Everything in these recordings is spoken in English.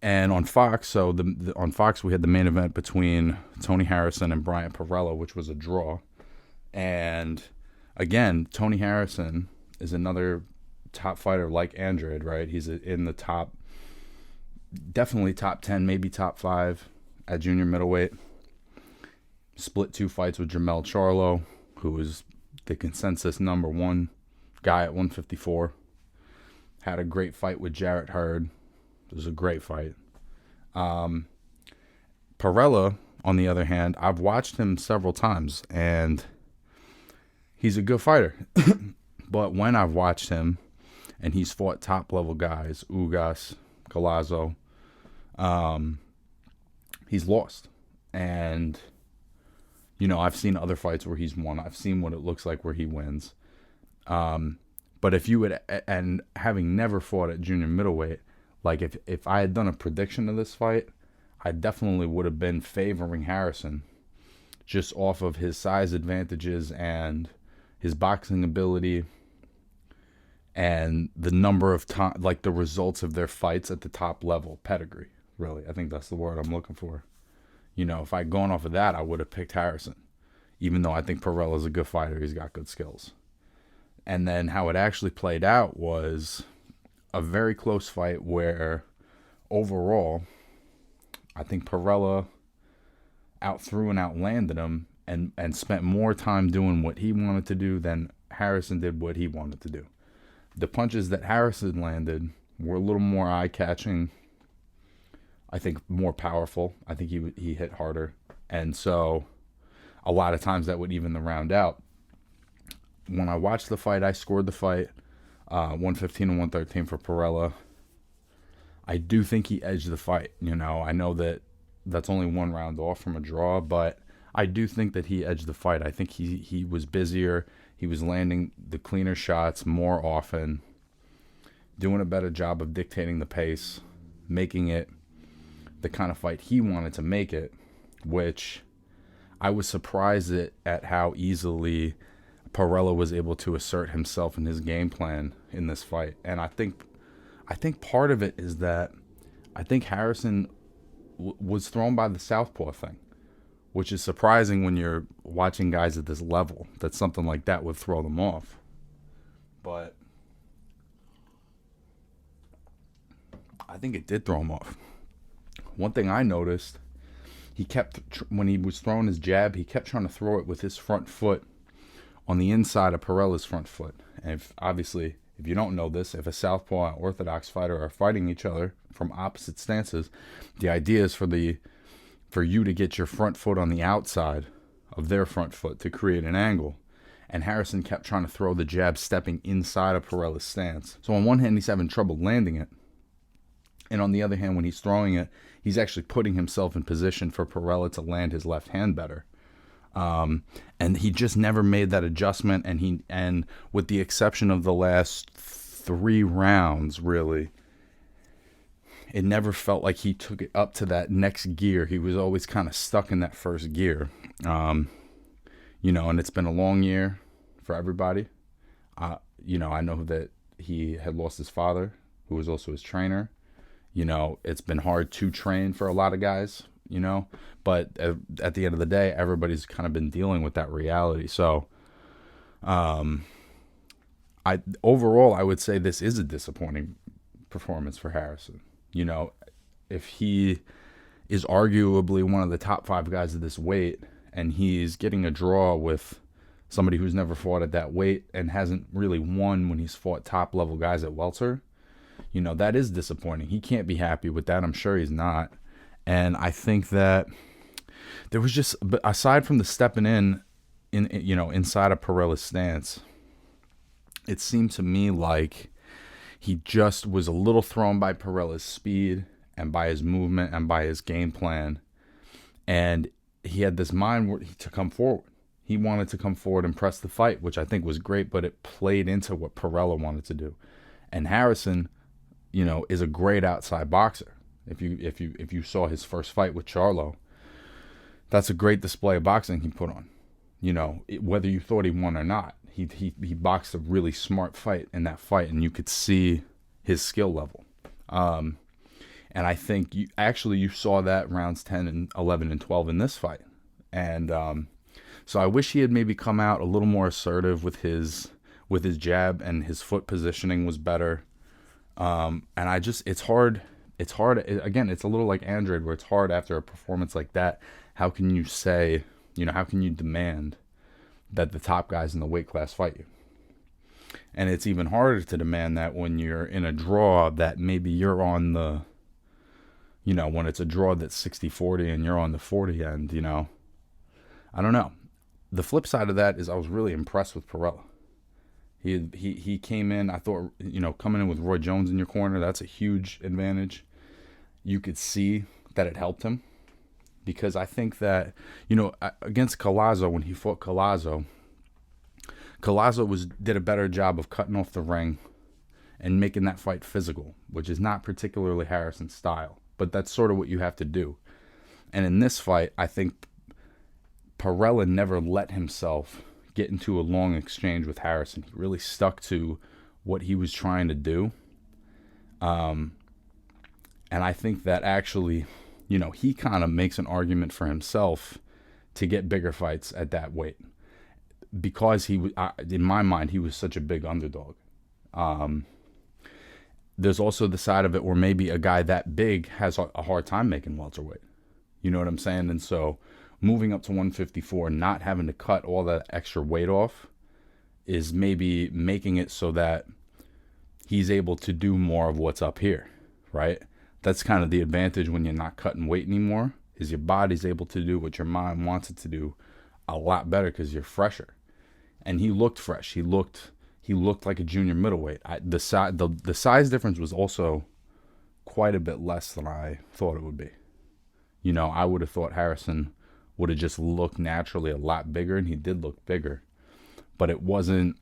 And on Fox, so on Fox we had the main event between Tony Harrison and Bryant Perella, which was a draw. And again, Tony Harrison is another top fighter like Andrade, right? He's in the top, definitely top 10, maybe top 5 at junior middleweight. Split 2 fights with Jermell Charlo, who was the consensus number 1 guy at 154. Had a great fight with Jarrett Hurd. It was a great fight. Perella, on the other hand, I've watched him several times, and he's a good fighter. But when I've watched him, and he's fought top-level guys, Ugas, Galazzo, he's lost. And, I've seen other fights where he's won. I've seen what it looks like where he wins. But if you would, and having never fought at junior middleweight, like if I had done a prediction of this fight, I definitely would have been favoring Harrison just off of his size advantages and his boxing ability and the number of time, like the results of their fights at the top level, pedigree, really. I think that's the word I'm looking for. If I'd gone off of that, I would have picked Harrison, even though I think Perella's a good fighter. He's got good skills. And then how it actually played out was a very close fight where overall, I think Perella outthrew and outlanded him and spent more time doing what he wanted to do than Harrison did what he wanted to do. The punches that Harrison landed were a little more eye-catching, I think more powerful. I think he hit harder. And so a lot of times that would even the round out. When I watched the fight, I scored the fight 115 and 113 for Perella. I do think he edged the fight. I know that that's only one round off from a draw, but I do think that he edged the fight. I think he was busier. He was landing the cleaner shots more often, doing a better job of dictating the pace, making it the kind of fight he wanted to make it, which I was surprised at how easily Perella was able to assert himself in his game plan in this fight. And I think part of it is that I think Harrison was thrown by the southpaw thing, which is surprising when you're watching guys at this level, that something like that would throw them off. But I think it did throw him off. One thing I noticed, when he was throwing his jab, he kept trying to throw it with his front foot on the inside of Perella's front foot. And if you don't know this, if a southpaw and orthodox fighter are fighting each other from opposite stances, the idea is for you to get your front foot on the outside of their front foot to create an angle. And Harrison kept trying to throw the jab stepping inside of Perella's stance. So on one hand, he's having trouble landing it. And on the other hand, when he's throwing it, he's actually putting himself in position for Perella to land his left hand better. And he just never made that adjustment. And with the exception of the last 3 rounds, really, it never felt like he took it up to that next gear. He was always kind of stuck in that first gear. And it's been a long year for everybody. I know that he had lost his father, who was also his trainer. It's been hard to train for a lot of guys, but at the end of the day, everybody's kind of been dealing with that reality. So, overall, I would say this is a disappointing performance for Harrison. If he is arguably one of the top 5 guys of this weight, and he's getting a draw with somebody who's never fought at that weight and hasn't really won when he's fought top level guys at welter, that is disappointing. He can't be happy with that. I'm sure he's not. And I think that there was just, aside from the stepping inside of Perella's stance, it seemed to me like he just was a little thrown by Perella's speed and by his movement and by his game plan. And he had this mind to come forward. He wanted to come forward and press the fight, which I think was great, but it played into what Perella wanted to do. And Harrison, is a great outside boxer. If you saw his first fight with Charlo, that's a great display of boxing he put on. Whether you thought he won or not, he boxed a really smart fight in that fight, and you could see his skill level. And And I think you saw that rounds 10 and 11 and 12 in this fight. And so I wish he had maybe come out a little more assertive with his jab, and his foot positioning was better. And it's hard. It's hard. Again, it's a little like Andrade, where it's hard after a performance like that. How can you say, how can you demand that the top guys in the weight class fight you? And it's even harder to demand that when you're in a draw that maybe you're on the, when it's a draw that's 60-40 and you're on the 40 end, I don't know. The flip side of that is I was really impressed with Perella. He came in, I thought, coming in with Roy Jones in your corner, that's a huge advantage. You could see that it helped him, because I think that, against Collazo, when he fought Collazo did a better job of cutting off the ring and making that fight physical, which is not particularly Harrison's style, but that's sort of what you have to do. And in this fight, I think Perella never let himself get into a long exchange with Harrison. He really stuck to what he was trying to do. And I think that actually, he kind of makes an argument for himself to get bigger fights at that weight, because in my mind, he was such a big underdog. There's also the side of it where maybe a guy that big has a hard time making welterweight. You know what I'm saying? And so moving up to 154, not having to cut all that extra weight off, is maybe making it so that he's able to do more of what's up here, right? That's kind of the advantage when you're not cutting weight anymore, is your body's able to do what your mind wants it to do a lot better because you're fresher. And he looked fresh. He looked like a junior middleweight. The size difference was also quite a bit less than I thought it would be. I would have thought Harrison would have just looked naturally a lot bigger, and he did look bigger, but it wasn't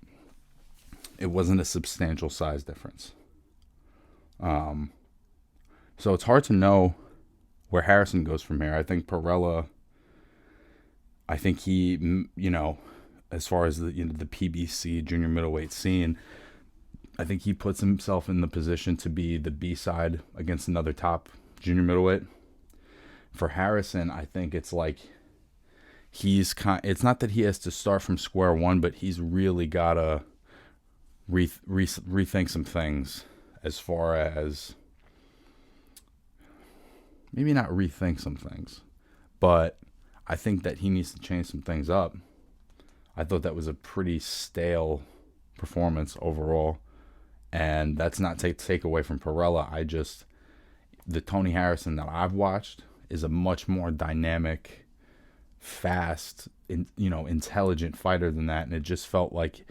a substantial size difference. So it's hard to know where Harrison goes from here. I think Perella, he, as far as the PBC junior middleweight scene, I think he puts himself in the position to be the B side against another top junior middleweight. For Harrison, I think it's like it's not that he has to start from square one, but he's really got to rethink some things, as far as, maybe not rethink some things, but I think that he needs to change some things up. I thought that was a pretty stale performance overall, and that's not take away from Perella. The Tony Harrison that I've watched is a much more dynamic, fast, intelligent fighter than that, and it just felt like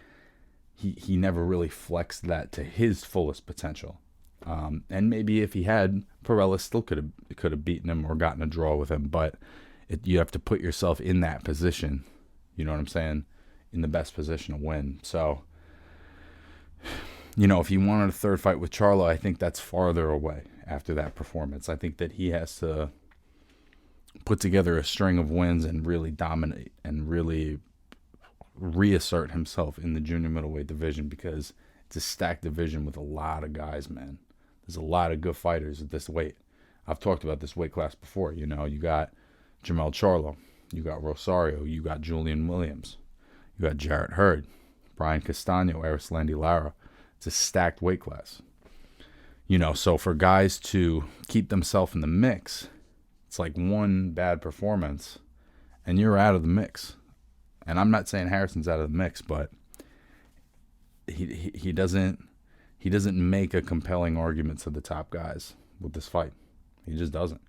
he never really flexed that to his fullest potential. And maybe if he had, Perella still could have beaten him or gotten a draw with him, but you have to put yourself in that position. You know what I'm saying? In the best position to win. So, if he wanted a third fight with Charlo, I think that's farther away after that performance. I think that he has to put together a string of wins and really dominate and really reassert himself in the junior middleweight division, because it's a stacked division with a lot of guys, man. There's a lot of good fighters at this weight. I've talked about this weight class before. You got Jamel Charlo, you got Rosario, you got Julian Williams, you got Jarrett Hurd, Brian Castano, Arislandi Lara. It's a stacked weight class. So for guys to keep themselves in the mix, it's like one bad performance and you're out of the mix. And I'm not saying Harrison's out of the mix, but he doesn't make a compelling argument to the top guys with this fight. He just doesn't.